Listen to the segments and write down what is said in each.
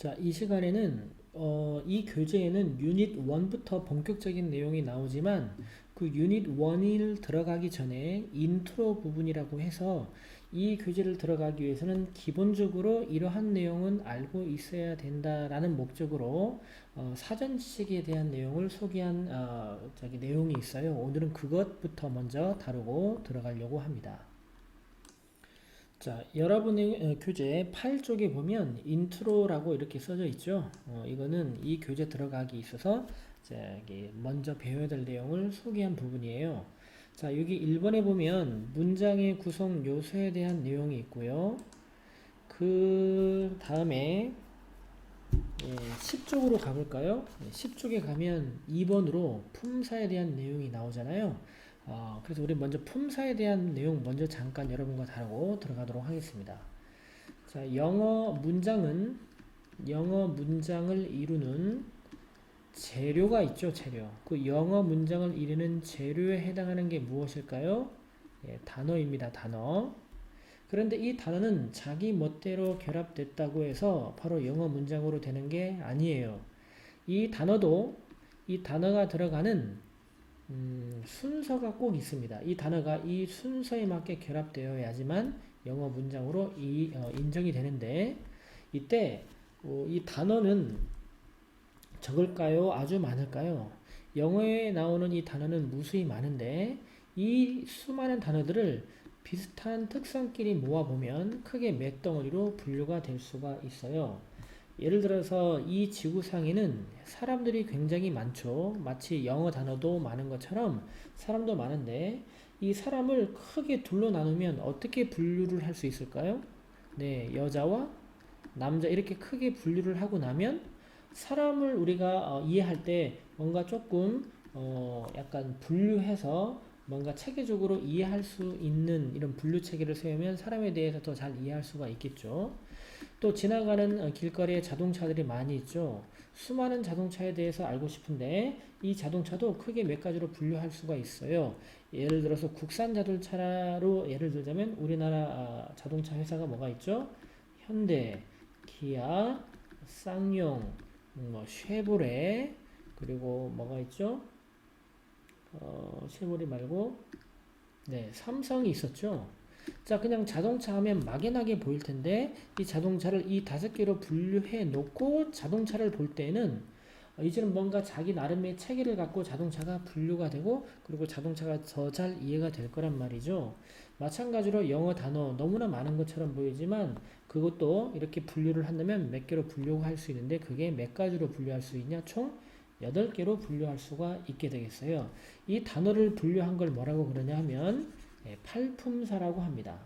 자, 이 시간에는 이 교재에는 유닛 1부터 본격적인 내용이 나오지만 그 유닛 1을 들어가기 전에 인트로 부분이라고 해서 이 교재를 들어가기 위해서는 기본적으로 이러한 내용은 알고 있어야 된다라는 목적으로 사전 지식에 대한 내용을 소개한 내용이 있어요. 오늘은 그것부터 먼저 다루고 들어가려고 합니다. 자, 여러분의 교재 8쪽에 보면 인트로라고 이렇게 써져 있죠. 이거는 이 교재 들어가기 있어서 먼저 배워야 될 내용을 소개한 부분이에요. 자, 여기 1번에 보면 문장의 구성 요소에 대한 내용이 있고요. 그 다음에 10쪽으로 가볼까요? 10쪽에 가면 2번으로 품사에 대한 내용이 나오잖아요. 그래서 우리 먼저 품사에 대한 내용 먼저 잠깐 여러분과 다루고 들어가도록 하겠습니다. 자, 영어 문장을 이루는 재료가 있죠, 재료. 그 영어 문장을 이루는 재료에 해당하는 게 무엇일까요? 단어입니다, 단어. 그런데 이 단어는 자기 멋대로 결합됐다고 해서 바로 영어 문장으로 되는 게 아니에요. 이 단어가 들어가는 순서가 꼭 있습니다. 이 단어가 이 순서에 맞게 결합되어야지만 영어 문장으로 인정이 되는데 이때 이 단어는 적을까요? 아주 많을까요? 영어에 나오는 이 단어는 무수히 많은데 이 수많은 단어들을 비슷한 특성끼리 모아보면 크게 몇 덩어리로 분류가 될 수가 있어요. 예를 들어서 이 지구상에는 사람들이 굉장히 많죠. 마치 영어 단어도 많은 것처럼 사람도 많은데 이 사람을 크게 둘로 나누면 어떻게 분류를 할 수 있을까요? 네, 여자와 남자 이렇게 크게 분류를 하고 나면 사람을 우리가 이해할 때 뭔가 조금 약간 분류해서 뭔가 체계적으로 이해할 수 있는 이런 분류 체계를 세우면 사람에 대해서 더 잘 이해할 수가 있겠죠. 또 지나가는 길거리에 자동차들이 많이 있죠. 수많은 자동차에 대해서 알고 싶은데 이 자동차도 크게 몇 가지로 분류할 수가 있어요. 예를 들어서 국산 자동차로 예를 들자면 우리나라 자동차 회사가 뭐가 있죠? 현대, 기아, 쌍용, 쉐보레, 그리고 뭐가 있죠? 쉐보레 말고 삼성이 있었죠. 자, 그냥 자동차 하면 막연하게 보일 텐데 이 자동차를 이 5개로 분류해 놓고 자동차를 볼 때는 이제는 뭔가 자기 나름의 체계를 갖고 자동차가 분류가 되고 그리고 자동차가 더 잘 이해가 될 거란 말이죠. 마찬가지로 영어 단어 너무나 많은 것처럼 보이지만 그것도 이렇게 분류를 한다면 몇 개로 분류할 수 있는데 그게 몇 가지로 분류할 수 있냐? 총 8개로 분류할 수가 있게 되겠어요. 이 단어를 분류한 걸 뭐라고 그러냐 하면 팔품사라고 합니다.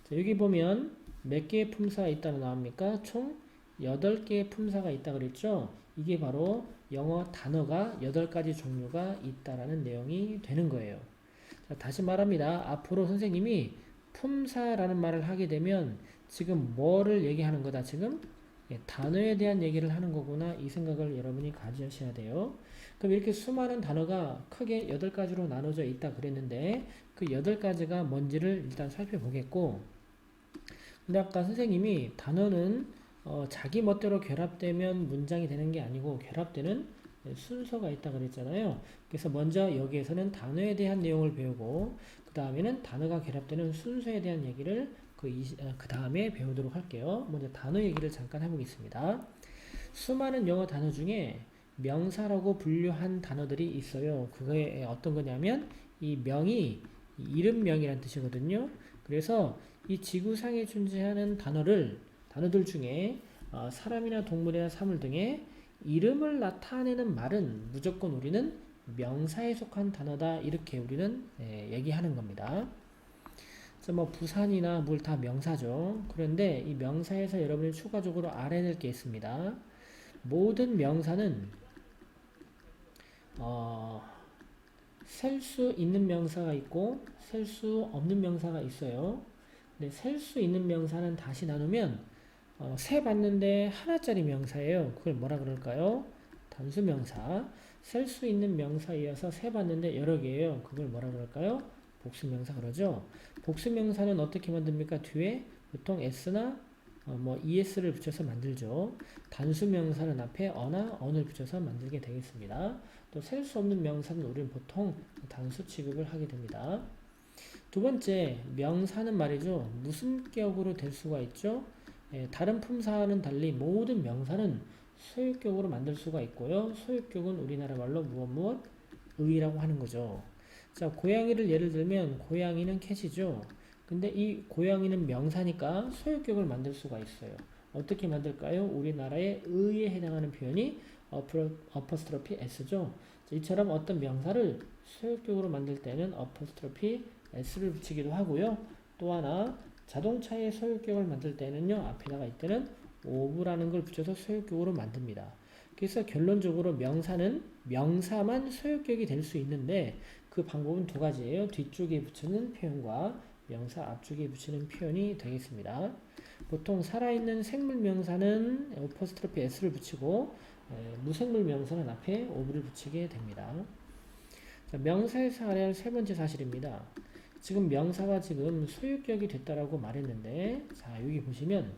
자, 여기 보면 몇 개의 품사가 있다고 나옵니까? 총 8개의 품사가 있다 그랬죠? 이게 바로 영어 단어가 8가지 종류가 있다라는 내용이 되는 거예요. 자, 다시 말합니다. 앞으로 선생님이 품사라는 말을 하게 되면 지금 뭐를 얘기하는 거다? 지금 단어에 대한 얘기를 하는 거구나 이 생각을 여러분이 가지셔야 돼요. 그럼 이렇게 수많은 단어가 크게 8가지로 나눠져 있다 그랬는데 그 8가지가 뭔지를 일단 살펴보겠고 근데 아까 선생님이 단어는 자기 멋대로 결합되면 문장이 되는 게 아니고 결합되는 순서가 있다 그랬잖아요. 그래서 먼저 여기에서는 단어에 대한 내용을 배우고 그 다음에는 단어가 결합되는 순서에 대한 얘기를 그 다음에 배우도록 할게요. 먼저 단어 얘기를 잠깐 해보겠습니다. 수많은 영어 단어 중에 명사라고 분류한 단어들이 있어요. 그게 어떤 거냐면 이 명이 이름명이란 뜻이거든요. 그래서 이 지구상에 존재하는 단어들 중에 사람이나 동물이나 사물 등의 이름을 나타내는 말은 무조건 우리는 명사에 속한 단어다 이렇게 우리는 얘기하는 겁니다. 뭐 부산이나 물 다 명사죠. 그런데 이 명사에서 여러분이 추가적으로 알아야 될 게 있습니다. 모든 명사는 셀 수 있는 명사가 있고 셀 수 없는 명사가 있어요. 근데 셀 수 있는 명사는 다시 나누면 세 봤는데 하나짜리 명사예요. 그걸 뭐라 그럴까요? 단수명사. 셀 수 있는 명사이어서 세 봤는데 여러 개예요. 그걸 뭐라 그럴까요? 복수명사 그러죠. 복수명사는 어떻게 만듭니까? 뒤에 보통 s나 뭐 es를 붙여서 만들죠. 단수 명사는 앞에 어나 언을 붙여서 만들게 되겠습니다. 또 셀 수 없는 명사는 우리는 보통 단수 취급을 하게 됩니다. 두 번째, 명사는 말이죠. 무슨 격으로 될 수가 있죠? 다른 품사와는 달리 모든 명사는 소유격으로 만들 수가 있고요. 소유격은 우리나라 말로 무엇 의라고 하는 거죠. 자, 고양이를 예를 들면 고양이는 캣이죠. 근데 이 고양이는 명사니까 소유격을 만들 수가 있어요. 어떻게 만들까요? 우리나라의 의에 해당하는 표현이 어퍼스트로피 s죠. 이처럼 어떤 명사를 소유격으로 만들 때는 어퍼스트로피 s를 붙이기도 하고요. 또 하나 자동차의 소유격을 만들 때는요. 앞에다가 이때는 of라는 걸 붙여서 소유격으로 만듭니다. 그래서 결론적으로 명사는 명사만 소유격이 될 수 있는데 그 방법은 두 가지예요. 뒤쪽에 붙이는 표현과 명사 앞쪽에 붙이는 표현이 되겠습니다. 보통 살아있는 생물 명사는 어퍼스트로피 s를 붙이고 무생물 명사는 앞에 of를 붙이게 됩니다. 자, 명사에서 알아야 할 세 번째 사실입니다. 지금 명사가 지금 소유격이 됐다라고 말했는데 자 여기 보시면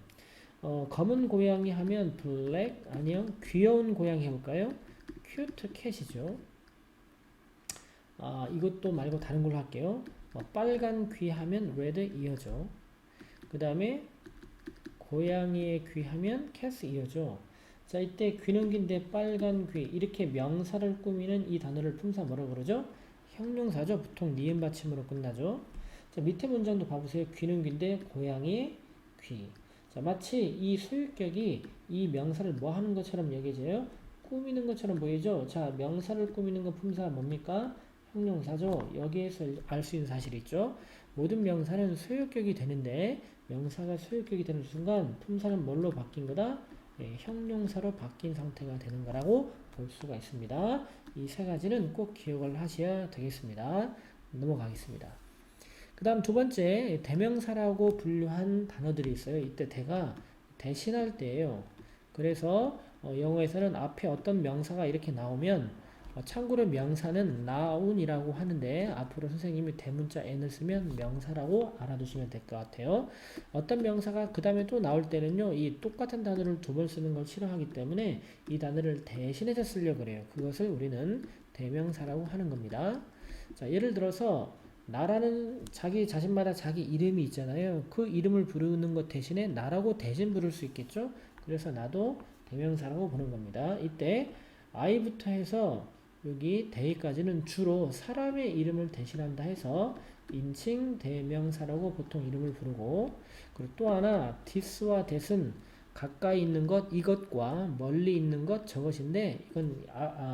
검은 고양이 하면 black 아니요 귀여운 고양이 해볼까요? cute cat이죠. 이것도 말고 다른 걸로 할게요. 빨간 귀 하면 red ear죠. 그 다음에 고양이의 귀 하면 cat ear죠. 자 이때 귀는 긴데 빨간 귀 이렇게 명사를 꾸미는 이 단어를 품사 뭐라고 그러죠? 형용사죠. 보통 니은 받침으로 끝나죠. 자 밑에 문장도 봐보세요. 귀는 귀인데 고양이의 귀. 자 마치 이 소유격이 이 명사를 뭐 하는 것처럼 여겨져요? 꾸미는 것처럼 보이죠? 자 명사를 꾸미는 건 품사가 뭡니까? 형용사죠. 여기에서 알 수 있는 사실이 있죠. 모든 명사는 소유격이 되는데 명사가 소유격이 되는 순간 품사는 뭘로 바뀐 거다? 형용사로 바뀐 상태가 되는 거라고 볼 수가 있습니다. 이 세 가지는 꼭 기억을 하셔야 되겠습니다. 넘어가겠습니다. 그 다음 두 번째 대명사라고 분류한 단어들이 있어요. 이때 대가 대신할 때예요. 그래서 영어에서는 앞에 어떤 명사가 이렇게 나오면 참고로 명사는 noun이라고 하는데 앞으로 선생님이 대문자 n을 쓰면 명사라고 알아두시면 될 것 같아요. 어떤 명사가 그 다음에 또 나올 때는요. 이 똑같은 단어를 두 번 쓰는 걸 싫어하기 때문에 이 단어를 대신해서 쓰려고 그래요. 그것을 우리는 대명사라고 하는 겁니다. 자, 예를 들어서 나라는 자기 자신마다 자기 이름이 있잖아요. 그 이름을 부르는 것 대신에 나라고 대신 부를 수 있겠죠. 그래서 나도 대명사라고 보는 겁니다. 이때 I부터 해서 여기 대까지는 주로 사람의 이름을 대신한다 해서 인칭 대명사라고 보통 이름을 부르고 그리고 또 하나 this와 that은 가까이 있는 것 이것과 멀리 있는 것 저것인데 이건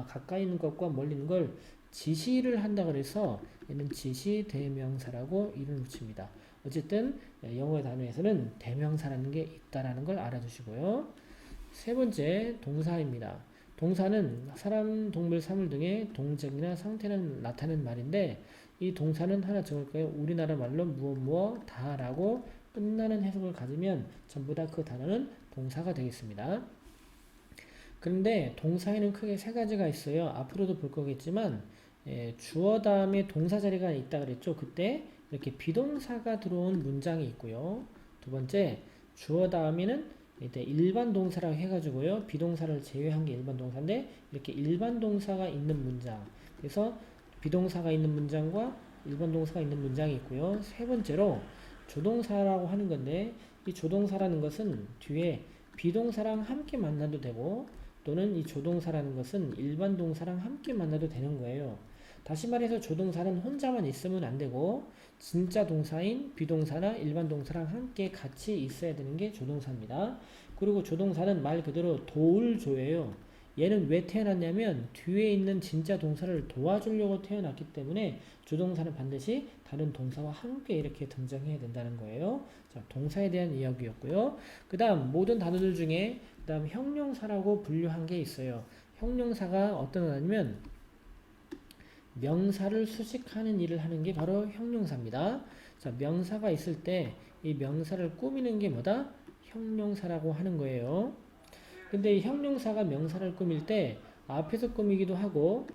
가까이 있는 것과 멀리 있는 걸 지시를 한다 그래서 얘는 지시 대명사라고 이름을 붙입니다. 어쨌든 영어 단어에서는 대명사라는 게 있다라는 걸 알아두시고요. 세 번째 동사입니다. 동사는 사람, 동물, 사물 등의 동작이나 상태를 나타내는 말인데 이 동사는 하나 적을까요? 우리나라 말로 무엇 다라고 끝나는 해석을 가지면 전부 다 그 단어는 동사가 되겠습니다. 그런데 동사에는 크게 세 가지가 있어요. 앞으로도 볼 거겠지만 주어 다음에 동사 자리가 있다 그랬죠. 그때 이렇게 비동사가 들어온 문장이 있고요. 두 번째 주어 다음에는 이때 일반 동사라고 해가지고요. 비동사를 제외한 게 일반 동사인데 이렇게 일반 동사가 있는 문장. 그래서 비동사가 있는 문장과 일반 동사가 있는 문장이 있고요. 세 번째로 조동사라고 하는 건데 이 조동사라는 것은 뒤에 비동사랑 함께 만나도 되고 또는 이 조동사라는 것은 일반 동사랑 함께 만나도 되는 거예요. 다시 말해서 조동사는 혼자만 있으면 안 되고 진짜 동사인 비동사나 일반 동사랑 함께 같이 있어야 되는 게 조동사입니다. 그리고 조동사는 말 그대로 도울조예요. 얘는 왜 태어났냐면 뒤에 있는 진짜 동사를 도와주려고 태어났기 때문에 조동사는 반드시 다른 동사와 함께 이렇게 등장해야 된다는 거예요. 자, 동사에 대한 이야기였고요. 그 다음 모든 단어들 중에 그 다음 형용사라고 분류한 게 있어요. 형용사가 어떤 거냐면 명사를 수식하는 일을 하는 게 바로 형용사입니다. 자, 명사가 있을 때 이 명사를 꾸미는 게 뭐다? 형용사라고 하는 거예요. 근데 이 형용사가 명사를 꾸밀 때 앞에서 꾸미기도 하고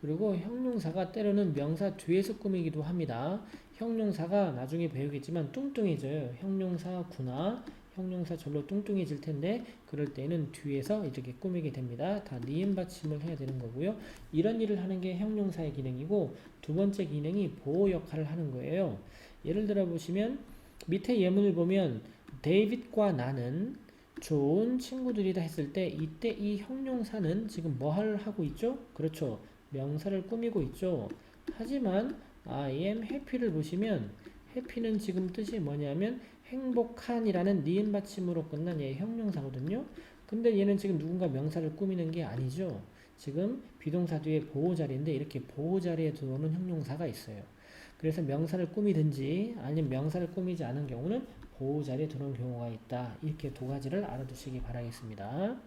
그리고 형용사가 때로는 명사 뒤에서 꾸미기도 합니다. 형용사가 나중에 배우겠지만 뚱뚱해져요. 형용사 구나, 형용사 절로 뚱뚱해질 텐데 그럴 때는 뒤에서 이렇게 꾸미게 됩니다. 다 니은 받침을 해야 되는 거고요. 이런 일을 하는 게 형용사의 기능이고 두 번째 기능이 보호 역할을 하는 거예요. 예를 들어 보시면 밑에 예문을 보면 데이빗과 나는 좋은 친구들이다 했을 때 이때 이 형용사는 지금 뭘 하고 있죠? 그렇죠. 명사를 꾸미고 있죠. 하지만 I am happy를 보시면 happy는 지금 뜻이 뭐냐면 행복한이라는 니은 받침으로 끝난 얘의 형용사거든요. 근데 얘는 지금 누군가 명사를 꾸미는 게 아니죠. 지금 비동사 뒤에 보호자리인데 이렇게 보호자리에 들어오는 형용사가 있어요. 그래서 명사를 꾸미든지 아니면 명사를 꾸미지 않은 경우는 보호자리에 들어온 경우가 있다. 이렇게 두 가지를 알아두시기 바라겠습니다.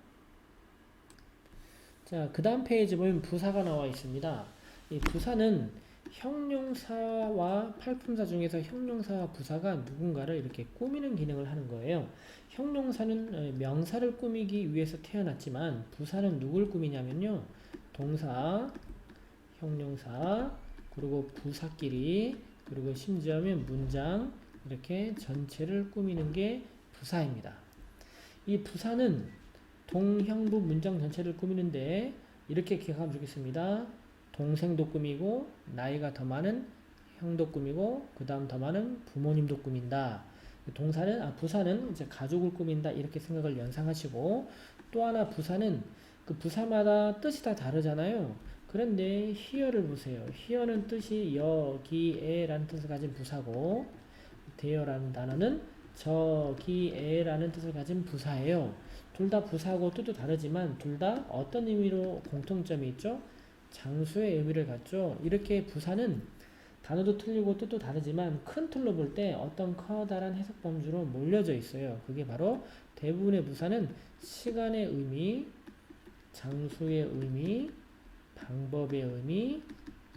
자, 그 다음 페이지 보면 부사가 나와 있습니다. 이 부사는 형용사와 팔품사 중에서 형용사와 부사가 누군가를 이렇게 꾸미는 기능을 하는 거예요. 형용사는 명사를 꾸미기 위해서 태어났지만 부사는 누굴 꾸미냐면요. 동사, 형용사, 그리고 부사끼리, 그리고 심지어는 문장 이렇게 전체를 꾸미는 게 부사입니다. 이 부사는 동형부 문장 전체를 꾸미는데 이렇게 기억하면 좋겠습니다. 동생도 꾸미고 나이가 더 많은 형도 꾸미고 그 다음 더 많은 부모님도 꾸민다. 부사는 이제 가족을 꾸민다 이렇게 생각을 연상하시고 또 하나 부사는 그 부사마다 뜻이 다 다르잖아요. 그런데 here를 보세요. here는 뜻이 여기에라는 뜻을 가진 부사고 there라는 단어는 저기에라는 뜻을 가진 부사예요. 둘 다 부사하고 뜻도 다르지만 둘 다 어떤 의미로 공통점이 있죠? 장수의 의미를 갖죠. 이렇게 부사는 단어도 틀리고 뜻도 다르지만 큰 틀로 볼 때 어떤 커다란 해석 범주로 몰려져 있어요. 그게 바로 대부분의 부사는 시간의 의미, 장수의 의미, 방법의 의미,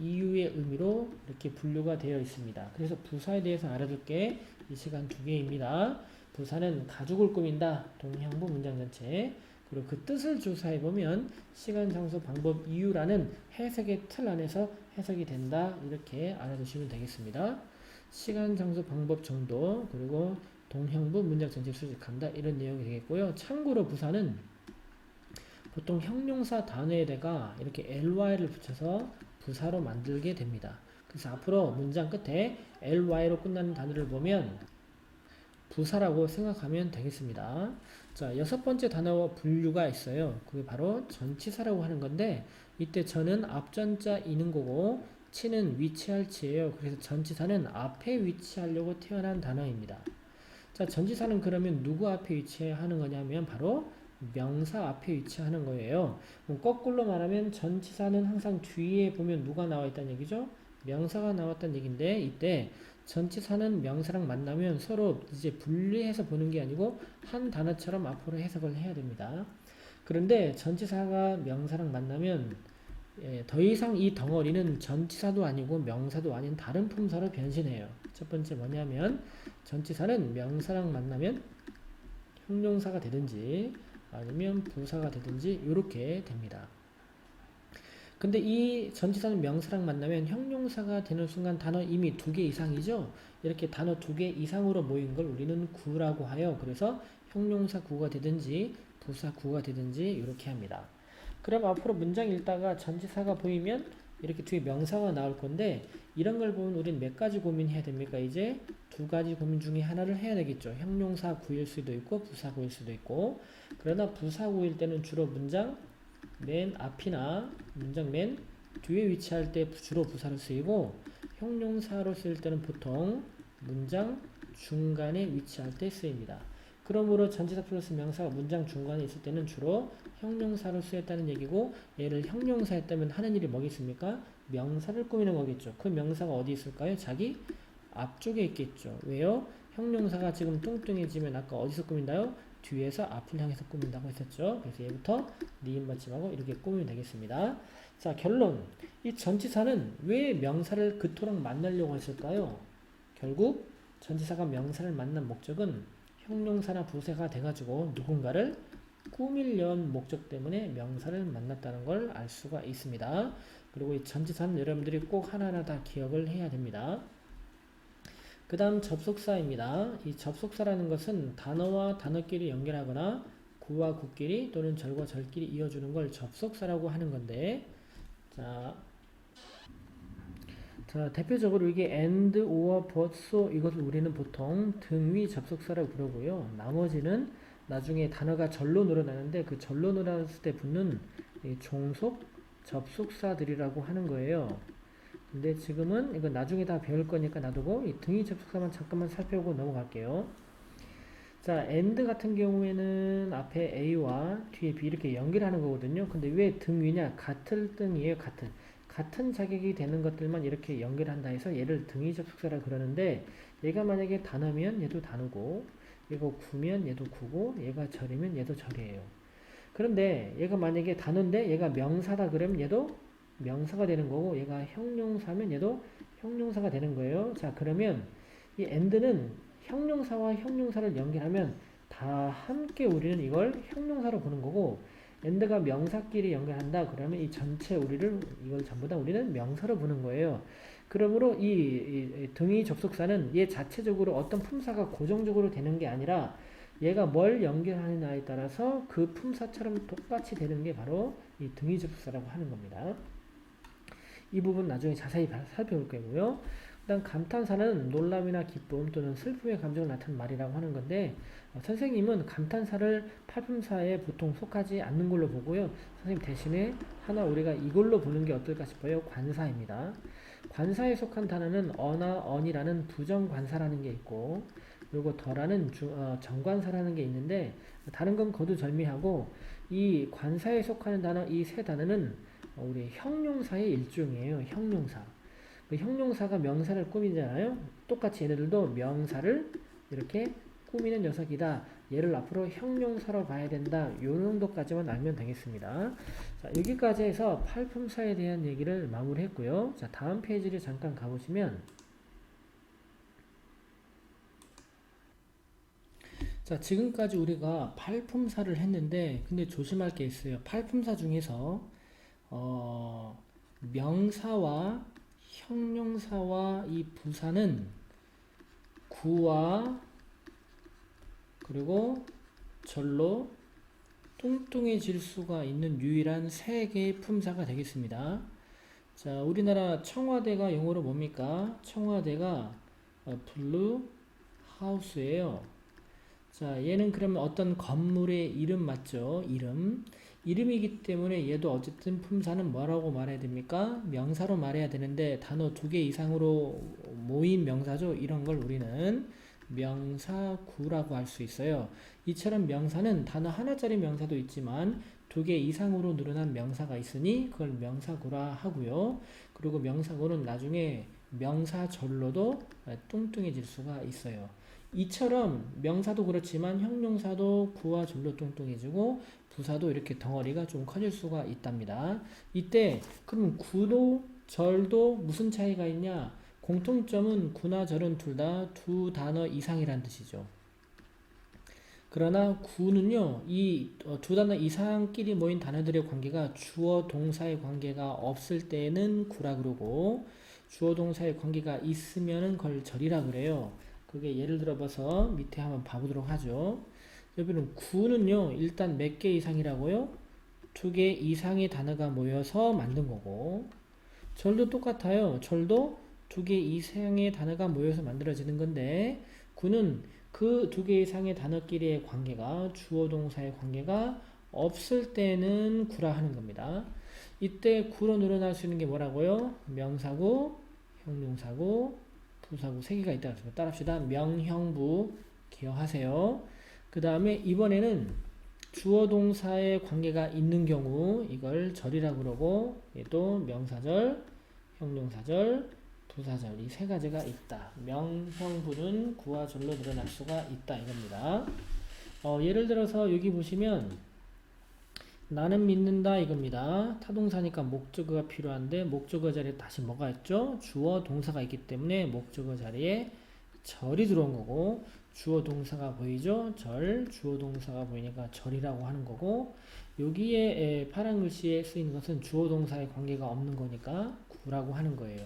이유의 의미로 이렇게 분류가 되어 있습니다. 그래서 부사에 대해서 알아둘 게 이 시간 두 개입니다. 부사는 가족을 꾸민다. 동형부 문장 전체. 그리고 그 뜻을 조사해보면 시간, 장소, 방법, 이유라는 해석의 틀 안에서 해석이 된다. 이렇게 알아두시면 되겠습니다. 시간, 장소, 방법 정도 그리고 동형부 문장 전체를 수식한다. 이런 내용이 되겠고요. 참고로 부사는 보통 형용사 단어에다가 이렇게 ly를 붙여서 부사로 만들게 됩니다. 그래서 앞으로 문장 끝에 ly로 끝나는 단어를 보면 부사라고 생각하면 되겠습니다. 자, 여섯 번째 단어와 분류가 있어요. 그게 바로 전치사라고 하는 건데 이때 전은 앞전자 있는 거고 치는 위치할 치예요. 그래서 전치사는 앞에 위치하려고 태어난 단어입니다. 자, 전치사는 그러면 누구 앞에 위치하는 거냐면 바로 명사 앞에 위치하는 거예요. 거꾸로 말하면 전치사는 항상 뒤에 보면 누가 나와 있다는 얘기죠? 명사가 나왔다는 얘기인데 이때 전치사는 명사랑 만나면 서로 이제 분리해서 보는 게 아니고 한 단어처럼 앞으로 해석을 해야 됩니다. 그런데 전치사가 명사랑 만나면 더 이상 이 덩어리는 전치사도 아니고 명사도 아닌 다른 품사로 변신해요. 첫 번째 뭐냐면 전치사는 명사랑 만나면 형용사가 되든지 아니면 부사가 되든지 이렇게 됩니다. 근데 이 전치사는 명사랑 만나면 형용사가 되는 순간 단어 이미 두 개 이상이죠. 이렇게 단어 두 개 이상으로 모인 걸 우리는 구라고 하여 그래서 형용사 구가 되든지 부사 구가 되든지 이렇게 합니다. 그럼 앞으로 문장 읽다가 전치사가 보이면 이렇게 뒤에 명사가 나올 건데 이런 걸 보면 우린 몇 가지 고민해야 됩니까? 이제 두 가지 고민 중에 하나를 해야 되겠죠. 형용사 구일 수도 있고 부사 구일 수도 있고 그러나 부사 구일 때는 주로 문장 맨 앞이나 문장 맨 뒤에 위치할 때 주로 부사로 쓰이고 형용사로 쓰일 때는 보통 문장 중간에 위치할 때 쓰입니다. 그러므로 전치사 플러스 명사가 문장 중간에 있을 때는 주로 형용사로 쓰였다는 얘기고 얘를 형용사였다면 하는 일이 뭐겠습니까? 명사를 꾸미는 거겠죠. 그 명사가 어디 있을까요? 자기 앞쪽에 있겠죠. 왜요? 형용사가 지금 뚱뚱해지면 아까 어디서 꾸민다요? 뒤에서 앞을 향해서 꾸민다고 했었죠. 그래서 얘부터 니은 받침하고 이렇게 꾸미면 되겠습니다. 자, 결론. 이 전치사는 왜 명사를 그토록 만나려고 했을까요? 결국 전치사가 명사를 만난 목적은 형용사나 부사가 돼가지고 누군가를 꾸밀려는 목적 때문에 명사를 만났다는 걸 알 수가 있습니다. 그리고 이 전치사는 여러분들이 꼭 하나하나 다 기억을 해야 됩니다. 그 다음 접속사입니다. 이 접속사라는 것은 단어와 단어끼리 연결하거나 구와 구끼리 또는 절과 절끼리 이어주는 걸 접속사라고 하는 건데, 자, 대표적으로 이게 and, or, but, so 이것을 우리는 보통 등위 접속사라고 부르고요. 나머지는 나중에 단어가 절로 늘어나는데 그 절로 늘어났을 때 붙는 이 종속 접속사들이라고 하는 거예요. 근데 지금은 이거 나중에 다 배울 거니까 놔두고 이 등위 접속사만 잠깐만 살펴보고 넘어갈게요. 자, and 같은 경우에는 앞에 A와 뒤에 B 이렇게 연결하는 거거든요. 근데 왜 등위냐? 같은 등이에요. 같은 자격이 되는 것들만 이렇게 연결한다 해서 얘를 등위 접속사라 그러는데, 얘가 만약에 단어면 얘도 단어고, 얘가 구면 얘도 구고, 얘가 절이면 얘도 절이에요. 그런데 얘가 만약에 단어인데 얘가 명사다 그러면 얘도 명사가 되는 거고, 얘가 형용사면 얘도 형용사가 되는 거예요. 자, 그러면 이 and는 형용사와 형용사를 연결하면 다 함께 우리는 이걸 형용사로 보는 거고, and가 명사끼리 연결한다 그러면 이 전체 이걸 전부 다 우리는 명사로 보는 거예요. 그러므로 이 등위 접속사는 얘 자체적으로 어떤 품사가 고정적으로 되는 게 아니라 얘가 뭘 연결하느냐에 따라서 그 품사처럼 똑같이 되는 게 바로 이 등위 접속사라고 하는 겁니다. 이 부분 나중에 자세히 살펴볼 거고요. 일단 감탄사는 놀람이나 기쁨 또는 슬픔의 감정을 나타내는 말이라고 하는 건데, 선생님은 감탄사를 팔품사에 보통 속하지 않는 걸로 보고요. 선생님 대신에 하나 우리가 이걸로 보는 게 어떨까 싶어요. 관사입니다. 관사에 속한 단어는 어나 언이라는 부정관사라는 게 있고, 그리고 더라는 정관사라는 게 있는데, 다른 건 거두절미하고 이 관사에 속하는 단어 이 세 단어는 우리 형용사의 일종이에요. 형용사. 그 형용사가 명사를 꾸미잖아요. 똑같이 얘네들도 명사를 이렇게 꾸미는 녀석이다. 얘를 앞으로 형용사로 봐야 된다. 요 정도까지만 알면 되겠습니다. 자, 여기까지 해서 팔품사에 대한 얘기를 마무리했고요. 자, 다음 페이지를 잠깐 가보시면, 자, 지금까지 우리가 팔품사를 했는데, 근데 조심할 게 있어요. 팔품사 중에서 명사와 형용사와 이 부사는 구와 그리고 절로 뚱뚱해질 수가 있는 유일한 세 개의 품사가 되겠습니다. 자, 우리나라 청와대가 영어로 뭡니까? 청와대가 블루 하우스예요. 자, 얘는 그러면 어떤 건물의 이름 맞죠? 이름이기 때문에 얘도 어쨌든 품사는 뭐라고 말해야 됩니까? 명사로 말해야 되는데 단어 2개 이상으로 모인 명사죠. 이런 걸 우리는 명사구라고 할 수 있어요. 이처럼 명사는 단어 하나짜리 명사도 있지만 2개 이상으로 늘어난 명사가 있으니 그걸 명사구라 하고요. 그리고 명사구는 나중에 명사절로도 뚱뚱해질 수가 있어요. 이처럼 명사도 그렇지만 형용사도 구와 절로 뚱뚱해지고 부사도 이렇게 덩어리가 좀 커질 수가 있답니다. 이때 그럼 구도 절도 무슨 차이가 있냐? 공통점은 구나 절은 둘 다 두 단어 이상이란 뜻이죠. 그러나 구는요, 이 두 단어 이상끼리 모인 단어들의 관계가 주어 동사의 관계가 없을 때는 구라 그러고, 주어 동사의 관계가 있으면은 그걸 절이라 그래요. 그게 예를 들어봐서 밑에 한번 봐보도록 하죠. 여기는 구는요, 일단 몇 개 이상이라고요? 2개 이상의 단어가 모여서 만든 거고, 절도 똑같아요. 절도 2개 이상의 단어가 모여서 만들어지는 건데, 구는 그 2개 이상의 단어끼리의 관계가 주어 동사의 관계가 없을 때는 구라 하는 겁니다. 이때 구로 늘어날 수 있는 게 뭐라고요? 명사구, 형용사구, 부사구 3개가 있다고 했습니다. 따라합시다. 명형부 기억하세요. 그 다음에 이번에는 주어 동사의 관계가 있는 경우 이걸 절이라고 그러고, 얘도 명사절, 형용사절, 부사절 이 3가지가 있다. 명형부는 구와 절로 늘어날 수가 있다 이겁니다. 예를 들어서 여기 보시면 나는 믿는다 이겁니다. 타동사니까 목적어가 필요한데 목적어 자리에 다시 뭐가 있죠? 주어 동사가 있기 때문에 목적어 자리에 절이 들어온 거고, 주어 동사가 보이죠? 절, 주어 동사가 보이니까 절이라고 하는 거고, 여기에 파란 글씨에 쓰인 것은 주어 동사의 관계가 없는 거니까 구라고 하는 거예요.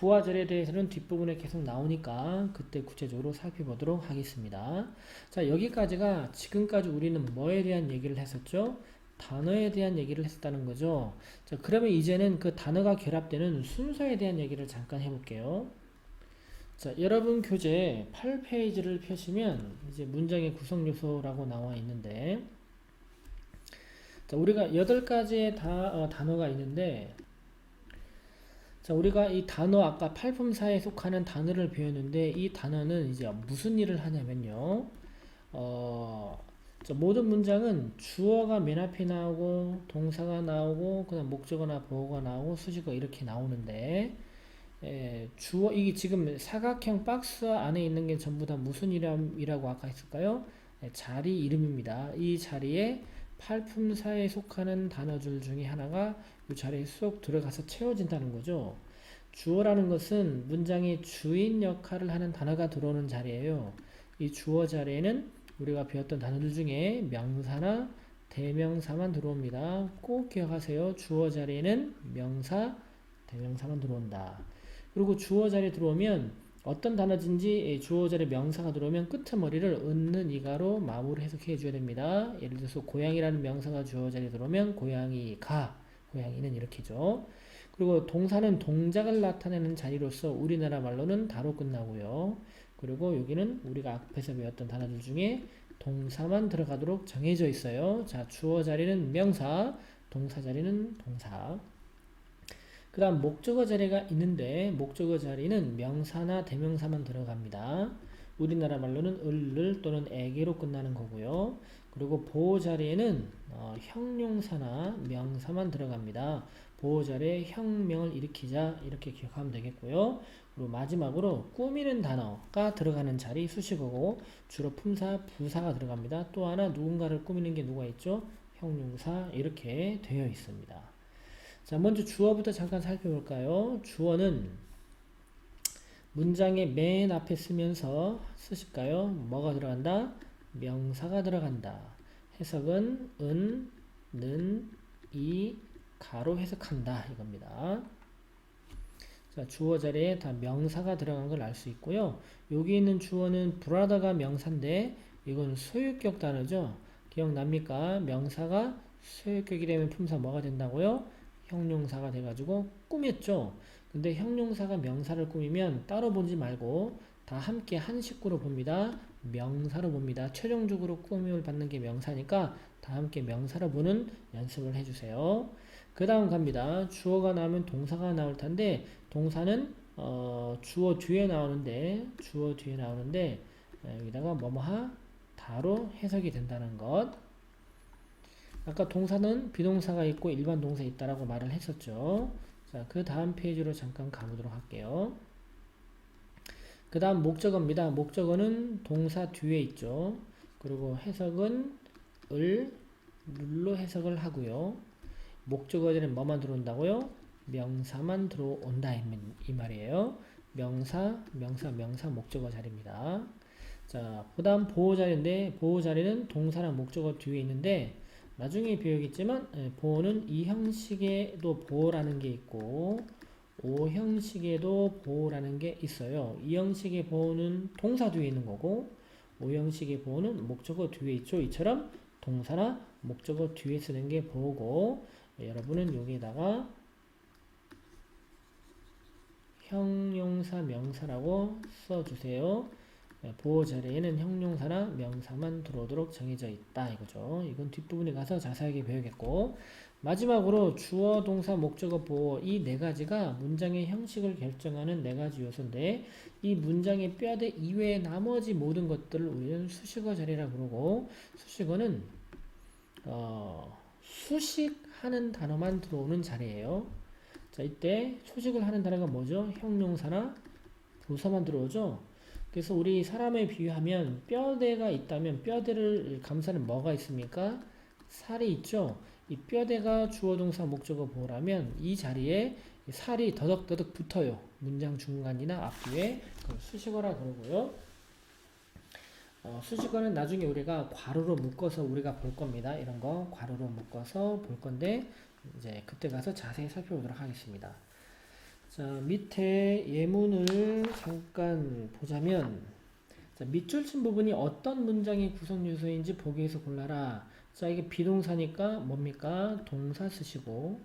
부하절에 대해서는 뒷부분에 계속 나오니까 그때 구체적으로 살펴보도록 하겠습니다. 자, 여기까지가 지금까지 우리는 뭐에 대한 얘기를 했었죠? 단어에 대한 얘기를 했었다는 거죠. 자, 그러면 이제는 그 단어가 결합되는 순서에 대한 얘기를 잠깐 해볼게요. 자, 여러분 교재 8페이지를 펴시면 이제 문장의 구성 요소라고 나와 있는데, 자, 우리가 8가지의 단어가 있는데, 자, 우리가 이 단어 아까 팔품사에 속하는 단어를 배웠는데 이 단어는 이제 무슨 일을 하냐면요. 자, 모든 문장은 주어가 맨 앞에 나오고 동사가 나오고 그다음 목적어나 보어가 나오고 수식어 이렇게 나오는데 주어 이게 지금 사각형 박스 안에 있는 게 전부 다 무슨 이름이라고 아까 했을까요? 자리 이름입니다. 이 자리에 팔품사에 속하는 단어들 중에 하나가 이 자리에 쏙 들어가서 채워진다는 거죠. 주어라는 것은 문장의 주인 역할을 하는 단어가 들어오는 자리예요. 이 주어 자리에는 우리가 배웠던 단어들 중에 명사나 대명사만 들어옵니다. 꼭 기억하세요. 주어 자리에는 명사, 대명사만 들어온다. 그리고 주어 자리에 들어오면 어떤 단어든지 주어 자리에 명사가 들어오면 끄트머리를 은는 이가로 마무리 해석해 줘야 됩니다. 예를 들어서 고양이라는 명사가 주어 자리에 들어오면 고양이가, 고양이는 이렇게죠. 그리고 동사는 동작을 나타내는 자리로서 우리나라 말로는 다로 끝나고요. 그리고 여기는 우리가 앞에서 배웠던 단어들 중에 동사만 들어가도록 정해져 있어요. 자, 주어 자리는 명사, 동사 자리는 동사. 그 다음 목적어 자리가 있는데 목적어 자리는 명사나 대명사만 들어갑니다. 우리나라 말로는 을 또는 에게로 끝나는 거고요. 그리고 보호 자리에는 형용사나 명사만 들어갑니다. 보호 자리에 혁명을 일으키자 이렇게 기억하면 되겠고요. 그리고 마지막으로 꾸미는 단어가 들어가는 자리 수식어고 주로 품사, 부사가 들어갑니다. 또 하나 누군가를 꾸미는 게 누가 있죠? 형용사 이렇게 되어 있습니다. 자, 먼저 주어부터 잠깐 살펴볼까요? 주어는 문장의 맨 앞에 쓰면서 쓰실까요? 뭐가 들어간다? 명사가 들어간다. 해석은 은, 는, 이, 가로 해석한다 이겁니다. 자, 주어 자리에 다 명사가 들어간 걸 알 수 있고요. 여기 있는 주어는 브라더가 명사인데 이건 소유격 단어죠. 기억납니까? 명사가 소유격이 되면 품사 뭐가 된다고요? 형용사가 돼가지고 꾸몄죠. 근데 형용사가 명사를 꾸미면 따로 보지 말고 다 함께 한 식구로 봅니다. 명사로 봅니다. 최종적으로 꾸밈을 받는 게 명사니까 다 함께 명사로 보는 연습을 해주세요. 그 다음 갑니다. 주어가 나오면 동사가 나올 텐데 동사는 주어 뒤에 나오는데 여기다가 뭐뭐하 다로 해석이 된다는 것. 아까 동사는 비동사가 있고 일반 동사 있다라고 말을 했었죠. 자, 그 다음 페이지로 잠깐 가보도록 할게요. 그 다음 목적어입니다. 목적어는 동사 뒤에 있죠. 그리고 해석은 을로 해석을 하고요. 목적어에는 뭐만 들어온다고요? 명사만 들어온다 이 말이에요. 명사 목적어 자리입니다. 자, 그 다음 보호 자리인데 보호 자리는 동사랑 목적어 뒤에 있는데 나중에 배우겠지만 보호는 이 형식에도 보호라는 게 있고 오 형식에도 보호라는 게 있어요. 이 형식의 보호는 동사 뒤에 있는 거고 오 형식의 보호는 목적어 뒤에 있죠. 이처럼 동사나 목적어 뒤에 쓰는 게 보호고 여러분은 여기에다가 형용사 명사라고 써주세요. 보호 자리에는 형용사나 명사만 들어오도록 정해져 있다 이거죠. 이건 뒷부분에 가서 자세하게 배우겠고 마지막으로 주어, 동사, 목적어, 보호 이 네 가지가 문장의 형식을 결정하는 네 가지 요소인데 이 문장의 뼈대 이외의 나머지 모든 것들을 우리는 수식어 자리라고 부르고 수식어는 수식하는 단어만 들어오는 자리예요. 자, 이때 수식을 하는 단어가 뭐죠? 형용사나 부사만 들어오죠. 그래서 우리 사람에 비유하면 뼈대가 있다면 뼈대를 감싸는 뭐가 있습니까? 살이 있죠. 이 뼈대가 주어 동사 목적어 보호라면 이 자리에 살이 더덕더덕 붙어요. 문장 중간이나 앞뒤에 수식어라 그러고요. 수식어는 나중에 우리가 괄호로 묶어서 우리가 볼 겁니다. 이런 거 괄호로 묶어서 볼 건데 이제 그때 가서 자세히 살펴보도록 하겠습니다. 자, 자, 밑에 예문을 잠깐 보자면, 자, 밑줄 친 부분이 어떤 문장의 구성 요소인지 보기에서 골라라. 자, 이게 비동사니까 뭡니까? 동사 쓰시고,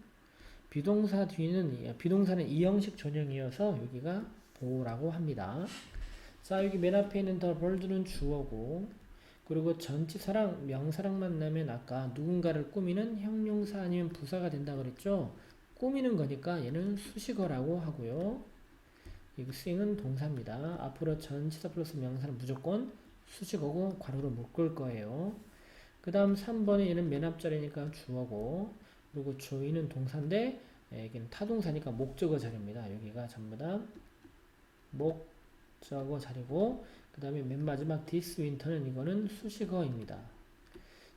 비동사는 이형식 전형이어서 여기가 보라고 합니다. 자, 여기 맨 앞에 있는 the bird는 주어고, 그리고 전치사랑 명사랑 만나면 아까 누군가를 꾸미는 형용사 아니면 부사가 된다 그랬죠? 꾸미는 거니까 얘는 수식어라고 하고요. 이거 sing은 동사입니다. 앞으로 전치사 플러스 명사는 무조건 수식어고 괄호로 묶을 거예요. 그 다음 3번에 얘는 맨 앞자리니까 주어고, 그리고 join은 동사인데 여기는 타동사니까 목적어 자리입니다. 여기가 전부 다 목적어 자리고, 그 다음에 맨 마지막 this winter는 이거는 수식어입니다.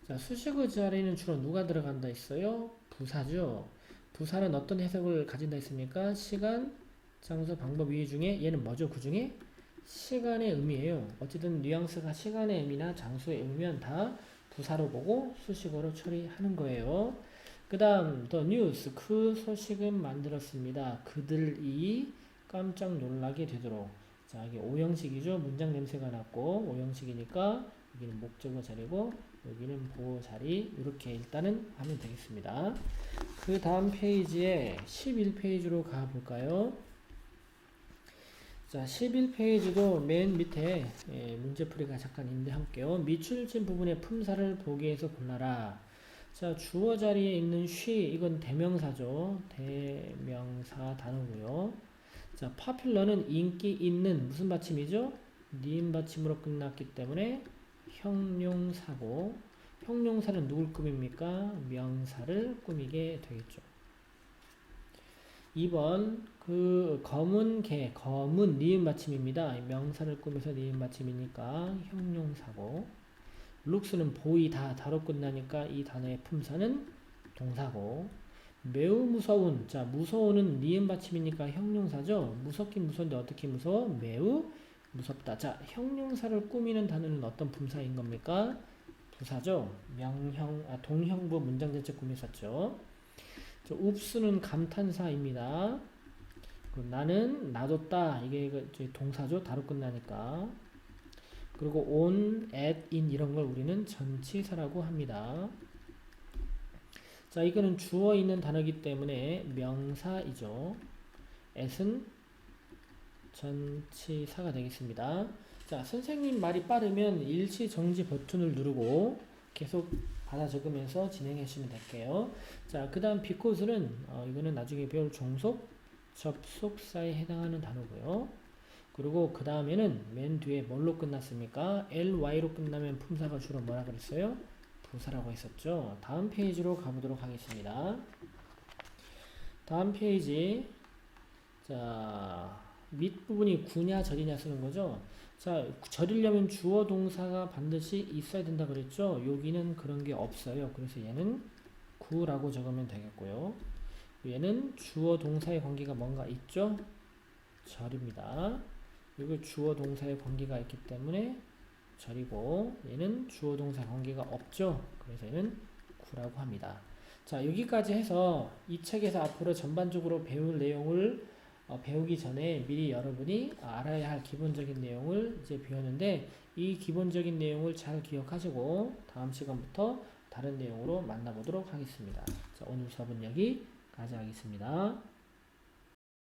자, 수식어 자리는 주로 누가 들어간다 했어요? 부사죠. 부사는 어떤 해석을 가진다 했습니까? 시간, 장소, 방법, 이유 중에 얘는 뭐죠? 그 중에 시간의 의미예요. 어쨌든 뉘앙스가 시간의 의미나 장소의 의미면 다 부사로 보고 수식어로 처리하는 거예요. 그 다음 the news, 그 소식은 만들었습니다. 그들이 깜짝 놀라게 되도록. 자, 이게 오형식이죠. 문장 냄새가 났고 오형식이니까 여기는 목적어 자리고 여기는 보호 자리, 이렇게 일단은 하면 되겠습니다. 그 다음 페이지에 11페이지로 가볼까요? 자, 11페이지도 맨 밑에 문제풀이가 잠깐 있는데 할게요. 밑줄 친 부분의 품사를 보기에서 골라라. 자, 주어 자리에 있는 she, 이건 대명사죠. 대명사 단어고요. 자, popular는 인기 있는 무슨 받침이죠? 니은 받침으로 끝났기 때문에 형용사고, 형용사는 누굴 꾸밉니까? 명사를 꾸미게 되겠죠. 2번 그 검은 개, 검은 니은 받침입니다. 명사를 꾸며서 니은 받침이니까 형용사고, looks는 보이다, 다로 끝나니까 이 단어의 품사는 동사고, 매우 무서운, 자, 무서운은 니은 받침이니까 형용사죠. 무섭긴 무서운데 어떻게 무서워? 매우 무섭다. 자, 형용사를 꾸미는 단어는 어떤 품사인 겁니까? 부사죠. 동형부 문장 전체 꾸미셨죠. 읍수는 감탄사입니다. 나는 놔뒀다, 이게 동사죠. 다로 끝나니까. 그리고 on, at, in 이런 걸 우리는 전치사라고 합니다. 자, 이거는 주어 있는 단어이기 때문에 명사이죠. at은 전치사가 되겠습니다. 자, 선생님 말이 빠르면 일시정지 버튼을 누르고 계속 받아 적으면서 진행해 주시면 될게요. 자, 그 다음 because는 이거는 나중에 배울 종속, 접속사에 해당하는 단어고요. 그리고 그 다음에는 맨 뒤에 뭘로 끝났습니까? ly로 끝나면 품사가 주로 뭐라 그랬어요? 부사라고 했었죠. 다음 페이지로 가보도록 하겠습니다. 다음 페이지. 자, 밑부분이 구냐 절이냐 쓰는 거죠. 자, 절이려면 주어 동사가 반드시 있어야 된다 그랬죠. 여기는 그런 게 없어요. 그래서 얘는 구라고 적으면 되겠고요. 얘는 주어 동사의 관계가 뭔가 있죠. 절입니다. 이거 주어 동사의 관계가 있기 때문에 절이고, 얘는 주어 동사 관계가 없죠. 그래서 얘는 구라고 합니다. 자, 여기까지 해서 이 책에서 앞으로 전반적으로 배울 내용을 배우기 전에 미리 여러분이 알아야 할 기본적인 내용을 이제 배웠는데, 이 기본적인 내용을 잘 기억하시고 다음 시간부터 다른 내용으로 만나보도록 하겠습니다. 자, 오늘 수업은 여기까지 하겠습니다.